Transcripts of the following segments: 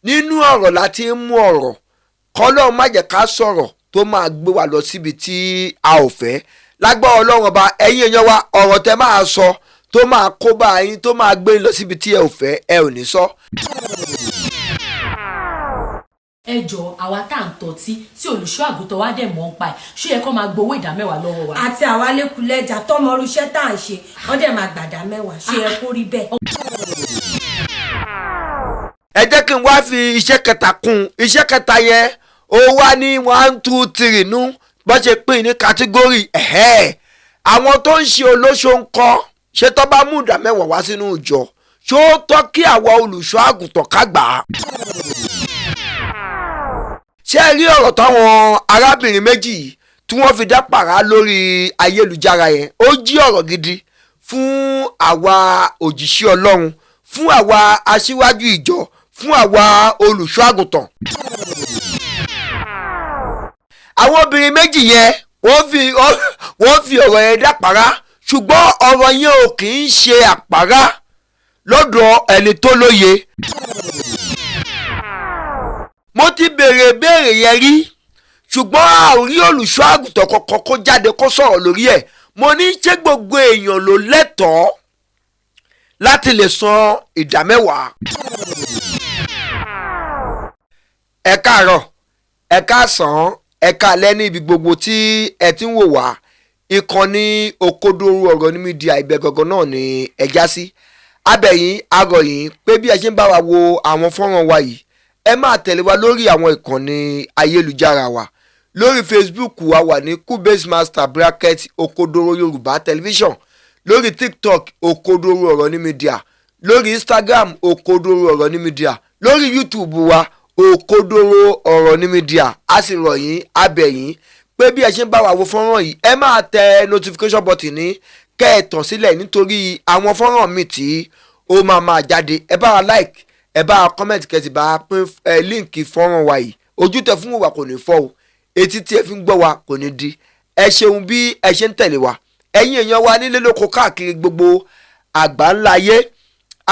nínú ọ̀rọ̀ láti mú ọ̀rọ̀ kọ́lọ́run má jẹ́ ká sọ̀rọ̀ tó máa gbé wa lọ síbi tí a ò fẹ́ lágbára Ọlọ́run ọba ẹ̀yin èèyàn wa ọ̀rọ̀ tẹ́ máa sọ tó máa kó bá yín tó máa gbé lọ síbi tí ẹ ò fẹ́ ẹ ò ní sọ. ẹ jọ àwa tá à ń tọ́tí tí olùṣọ́ àgùntàn wa dẹ̀ mọ́ ń pa ẹ̀ ṣé ẹ kọ́ máa gbowó ìdámẹ́wàá lọ́wọ́ wa. àti àwa lẹ́kùlẹ́jà tọ́mọrú iṣẹ́ tá à ń ṣe wọ́n dẹ̀ máa gbàdá mẹ́wàá ṣé ẹ kó rí bẹ́ẹ̀. ẹ jẹ́ kí n wá fi iṣẹ́ kẹta kún iṣẹ́ kẹta yẹn ó wá ní 1 2 3 nú bó ṣe pín ní kátígórì àwọn tó ń ṣe olóṣó ń kọ́ ṣé tó bá mú ìdámẹ́wàá wá sínú ìjọ ṣó tọ́ kí àwa olùṣọ́ àgùntàn ká gbà á. ṣé ẹ rí ọ̀rọ̀ táwọn arábìnrin méjì tí wọ́n fi dá pàrà lórí ayélujára yẹn ó jí ọ̀rọ̀ gidi fún àwa òjíṣẹ́ Ọlọ́run fún àwa aṣíwájú ìjọ fún àwa olùṣọ́ àgùntàn. àwọn obìnrin méjì yẹn wọ́n fi ọ̀rọ̀ yẹn dá pàrà ṣùgbọ́n ọ̀rọ̀ yẹn ò kì í ṣe àpárá lọ́dọ̀ ẹni tó lóye. mo ti béèrè yẹn rí ṣùgbọ́n àórí olùṣọ́ àgùntàn kọ̀ọ̀kan kó jáde kó sọ̀rọ̀ lórí ẹ̀ mo ní ṣé gbogbo èèyàn ló lẹ́tọ̀ọ́ láti lè san ìdámẹ́wàá. ẹ káàárọ̀ ẹ káàsán ẹ káalẹ́ ní ibi gbogbo tí ẹ ti ń wò wá ìkànnì Òkodoro Ọ̀rọ̀ ní mídíà ibẹ̀ gangan náà ni ẹ já sí abẹ́yìn arọ̀yìn pé bí ẹ ṣe ń bá wa wo àwọn fọ́nrán wa yìí ẹ máa tẹ̀lé wa lórí àwọn ìkànnì ayélujára wa lórí Facebook wa wà ní Cubase Master bracket Òkodoro Yorùbá Television lórí TikTok Òkodoro Ọ̀rọ̀ ní mídíà lórí Instagram Òkodoro Ọ̀rọ̀ ní mídíà lórí YouTube wa Òkodoro Ọ̀rọ̀ ní mídíà a sì rọ̀ yín abẹ́yìn pé bí ẹ ṣe ń bá wa wo fọ́nrán yìí ẹ máa tẹ notification button ní kẹ́ ẹ tàn sílẹ̀ nítorí àwọn fọ́nrán míì tí ó máa jáde ẹ bá wa like ẹ bá wa comment kẹ́ ẹ sì bá wa pín líǹkì fọ́nrán wa yìí ojú tẹ fún wa kò ní fọ́ o etí tí ẹ fi ń gbọ́ wa kò ní di ẹ ṣeun bí ẹ ṣe ń tẹ̀lé wa ẹ̀yin èèyàn wa nílé lóko káàkiri gbogbo àgbáńlá ayé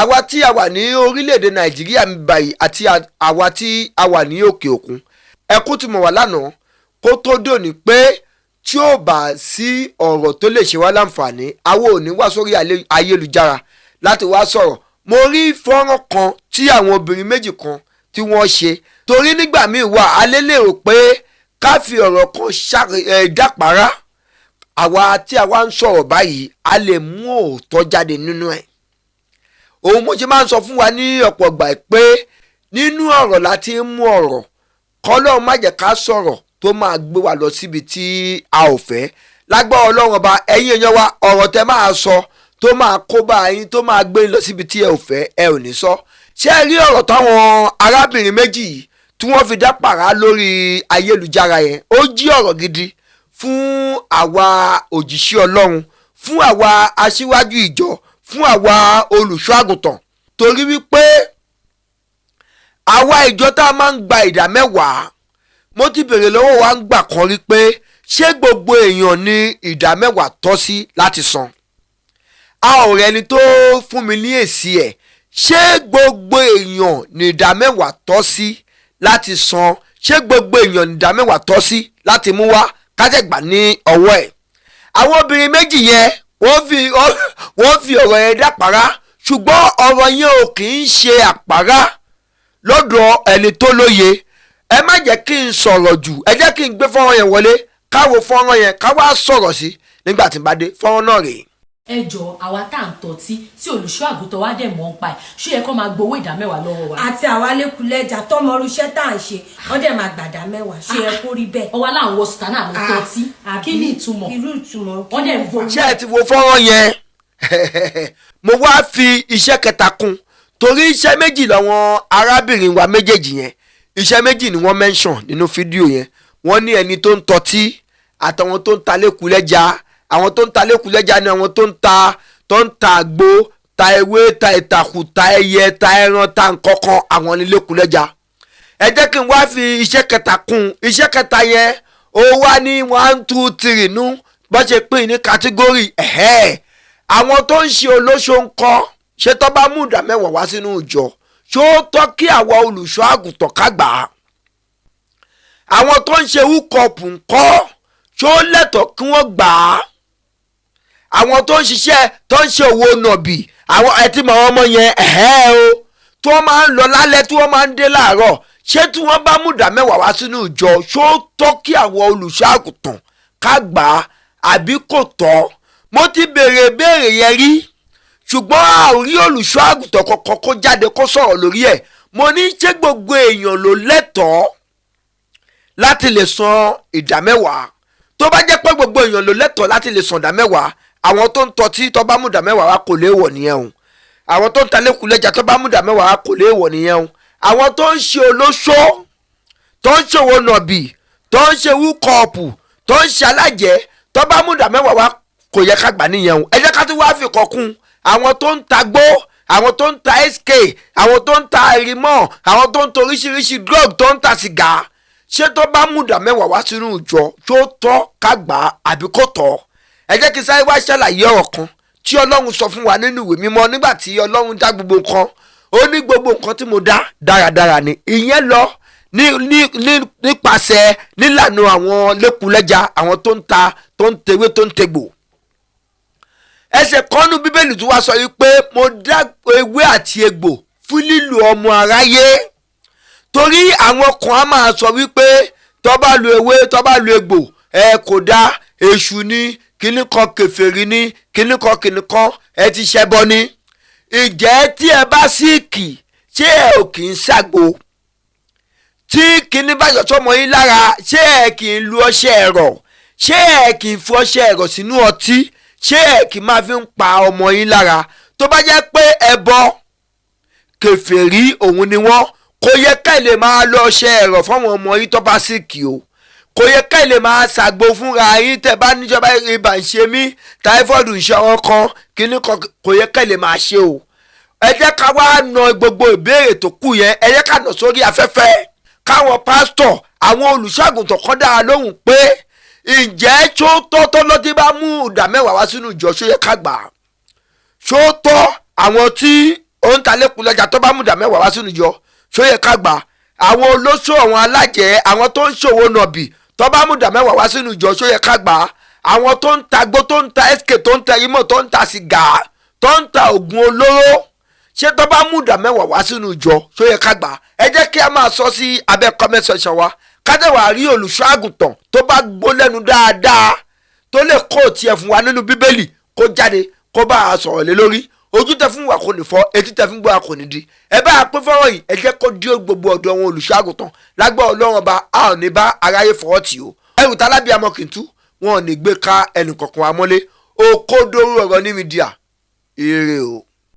àwa tí a wà ní orílẹ̀-èdè Nàìjíríà mi báyìí àti àwa tí a wà ní òkè òkun ẹ kú ti mọ̀ wá lánàá kó tó dòní pé tí ó bá sí ọ̀rọ̀ tó lè ṣe wá láǹfààní àwa ò ní wá sórí ayélujára láti wá sọ̀rọ̀ mo rí fọ́nrán kan tí àwọn obìnrin méjì kan tí wọ́n ṣe torí nígbà míì wà á lè lérò pé ká fi ọ̀rọ̀ kan dápàrá àwa tí a wá ń sọ̀rọ̀ báyìí a lè mú òótọ́ jáde nínú ẹ̀ òun mo ṣe máa ń sọ fún wa ní ọ̀pọ̀ ìgbà pé nínú ọ̀rọ̀ láti mú ọ̀rọ̀ kọ́lọ́run má jẹ́ ká sọ̀rọ̀ tó máa gbé wa lọ síbi tí a ò fẹ́ lágbára Ọlọ́run ọba ẹ̀yin èèyàn wa ọ̀rọ̀ tẹ́ máa sọ tó máa kó bá yín tó máa gbé lọ síbi tí ẹ ò fẹ́ ẹ ò ní sọ. ṣé ẹ rí ọ̀rọ̀ táwọn arábìnrin méjì tí wọ́n fi dá pàrà lórí ayélujára yẹn ó jí ọ̀rọ̀ gidi fún àwa òjíṣẹ́ Ọlọ́run fún àwa aṣíwájú ìjọ fún àwa olùṣọ́ àgùntàn torí wípé àwa ìjọ tá a máa ń gba ìdámẹ́wàá mo ti béèrè lọ́wọ́ wa ń gbà kan rí pé ṣé gbogbo èèyàn ní ìdámẹ́wàá tọ́ sí láti san a ò rẹni tó fún mi ní èsì ẹ̀ ṣé gbogbo èèyàn ní ìdámẹ́wàá tọ́ sí láti san ṣé gbogbo èèyàn ní ìdámẹ́wàá tọ́ sí láti mú wá kájẹ̀gbà ní ọwọ́ ẹ̀ àwọn obìnrin méjì yẹn wọ́n fi ọ̀rọ̀ yẹn dápàrá ṣùgbọ́n ọ̀rọ̀ yẹn ò kì í ṣe àpárá lọ́dọ̀ ẹni tó lóye ẹ má jẹ́ kí n sọ̀rọ̀ jù ẹ jẹ́ kí n gbé fọ́nrán yẹn wọlé káwo fọ́nrán yẹn ká wá sọ̀rọ̀ sí nígbà tí n bá dé fọ́nrán náà rèé. ẹ jọ àwa tá à ń tọ́tí tí olùṣọ́ àgùntàn wa dẹ̀ mọ́ ń pa ẹ̀ ṣé ẹ kọ́ máa gbowó ìdámẹ́wàá lọ́wọ́ wa. àti àwa lẹ́kùlẹ́jà tọ́mọrú iṣẹ́ tá à ń ṣe wọ́n dẹ̀ máa gbàdá mẹ́wàá ṣé ẹ kó rí bẹ́ẹ̀. ọwọ́ aláwọ̀ wọ sùtánà ló tọ́tí kí ni ìtumọ̀ irú ìtumọ̀ wọ́n dẹ̀ gbowó. ṣé ẹ ti wo fọ́nrán yẹn mo wá fi iṣẹ́ kẹta kún torí iṣẹ́ méjì làwọn arábìnrin wa méjèèjì yẹn iṣẹ́ méjì ni wọ́n mention nínú fídíò yẹn wọ́n ní ẹni tó ń tọ́tí àtàwọn tó ń ta lẹ́kùlẹ́jà àwọn tó ń ta lẹ́kùlẹ́jà ni àwọn tó ń ta àgbo ta ewé ta ìtàkù ta ẹyẹ ta ẹran ta nǹkankan àwọn ní lẹ́kùlẹ́jà ẹ jẹ́ kí n wá fi iṣẹ́ kẹta kún iṣẹ́ kẹta yẹn ó wá ní 1 2 3 nú bó ṣe pín ní kátígórì àwọn tó ń ṣe olóṣó ń kọ́ ṣé tó bá mú ìdámẹ́wàá wá sínú ìjọ ṣó tọ́ kí àwa olùṣọ́ àgùntàn ká gbà á àwọn tó ń ṣe wúkọ̀pù ńkọ́ ṣó lẹ́tọ̀ọ́ kí wọ́n gbà á àwọn tó ń ṣiṣẹ́ tó ń ṣe òwò nọ̀bì àwọn ẹtí mọ̀ ọmọ yẹn o tí wọ́n máa ń lọ lálẹ́ tí wọ́n máa ń dé láàárọ̀ ṣé tí wọ́n bá mú ìdá mẹ́wàá wá sínú ìjọ ṣó tọ́ kí àwọn olùṣọ́ àgùntàn ká gbà á àbí kò tọ́ mo ti béèrè béèrè yẹn rí ṣùgbọ́n a ò rí olùṣọ́ àgùntàn kankan kó jáde kó sọ̀rọ̀ lórí ẹ̀ mo ní ṣé gbogbo èèyàn ló lẹ́tọ̀ọ́ láti lè san ìdá mẹ́wàá tó bá jẹ́ pé gbogbo èèyàn ló lẹ́tọ̀ọ́ láti lè san ìdá mẹ́wàá àwọn tó ń tọ́tí tó bá mú ìdá mẹ́wàá wá kò léèwọ̀ nìyẹn o àwọn tó ń ta lẹ́kùlẹ́jà tó bá mú ìdá mẹ́wàá wá kò léèwọ̀ nìyẹn o àwọn tó ń ṣe olóṣó tó ń ṣòwò nọ̀bì tó ń ṣe wúkọ̀ọ̀pù tó ń ṣe alájẹ́ tó bá mú ìdá mẹ́wàá wá kò yẹ ká gbà nìyẹn o ẹ jẹ́ ká tún wá fi kọ̀kún àwọn tó ń ta gbó àwọn tó ń ta sk àwọn tó ń ta rimọ́ àwọn tó ń ta oríṣiríṣi drug tó ń ta sìgá ṣé tó bá mú ìdá mẹ́wàá wá sínú ìjọ tó tọ́ ká gbà á àbí kò tọ́ ẹ jẹ́ kí sáré wá ṣàlàyé ọ̀rọ̀ kan tí ọlọ́run sọ fún wa nínú ìwé mímọ́ nígbà tí ọlọ́run dá gbogbo nǹkan ó ní gbogbo nǹkan tí mo dá dáradára ni ìyẹn lọ nípasẹ̀ nílànà àwọn lẹ́kùlẹ́jà àwọn tó ń ta tó ń tewé tó ń tegbò ẹsẹ̀ kọ́nú bíbélì tó wá sọ wípé mo dá ewé àti egbò fún lílò ọmọ aráyé torí àwọn kan á máa sọ wípé tó bá lo ewé tó bá lo egbò kò dá èṣù ni kíní kan kèfèrí ní kíní kan ẹ ti ṣẹbọ ní ìjẹ́ tí ẹ bá síìkì ṣé ẹ ò kì í ṣàgbo tí kíní bá yọ sọmọ yín lára ṣé ẹ kì í lu ọṣẹ ẹ̀rọ ṣé ẹ kì í fi ọṣẹ ẹ̀rọ sínú ọtí ṣé ẹ kì í máa fi ń pa ọmọ yín lára tó bá jẹ́ pé ẹbọ kèfèrí òun ni wọ́n kò yẹ ká lè máa lọ ọṣẹ ẹ̀rọ fáwọn ọmọ yín tó bá síìkì o kò yẹ ká lè máa ṣàgbo fúnra yín tẹ́ bá níjọba ibà ń ṣe mí táífọ́ọ̀dù ń ṣe ọwọ́ kan kíní kan kò yẹ ká lè máa ṣe o ẹ jẹ́ ká wá na gbogbo ìbéèrè tó kù yẹn ẹ jẹ́ ká nà sórí afẹ́fẹ́ káwọn pásítọ̀ àwọn olùṣọ́àgùntàn kan dára lóhùn pé ǹjẹ́ tó tọ́ lọ́dí bá mú ìdá mẹ́wàá wá sínú ìjọ ṣó yẹ ká gbà ṣó tọ́ àwọn tí ó ń ta lẹ́kùn lọ́jà tó bá mú ìdá mẹ́wàá wá sínú ìjọ ṣó yẹ ká gbà àwọn olóṣó àwọn alájẹ́ àwọn tó ń ṣòwò nọ̀bì tó bá mú ìdá mẹ́wàá wá sínú ìjọ ṣó yẹ ká gbà àwọn tó ń ta gbó tó ń ta sk tó ń ta imọ̀ tó ń ta sìgá tó ń ta oògùn olóró ṣé tó bá mú ìdá mẹ́wàá wá sínú ìjọ ṣó yẹ ká gbà ẹ jẹ́ kí a máa sọ sí abẹ́ comment section wa kádẹ́wà rí olùṣọ́ àgùntàn tó bá gbó lẹ́nu dáadáa tó lè kó tiẹ̀ fún wa nínú bíbélì kó jáde kó bá a sọ̀rọ̀ lé lórí ojú tẹ fún wa kò ní fọ́ etí tẹ fún gbọ́ kò ní di ẹ bá a pín fọ́rọ̀ yìí ẹ jẹ́ kó dí gbogbo ọ̀dọ̀ wọn olùṣọ́ àgùntàn lágbọ́ ọlọ́run ọba a ò ní bá aráyé fọwọ́ tì o ẹrù tálábíàmọ kì í tú wọn ò ní gbé ká ẹnì kọ̀ọ̀kan wa mọ́lé òkodoro ọ̀rọ̀ ní mídíà ire o.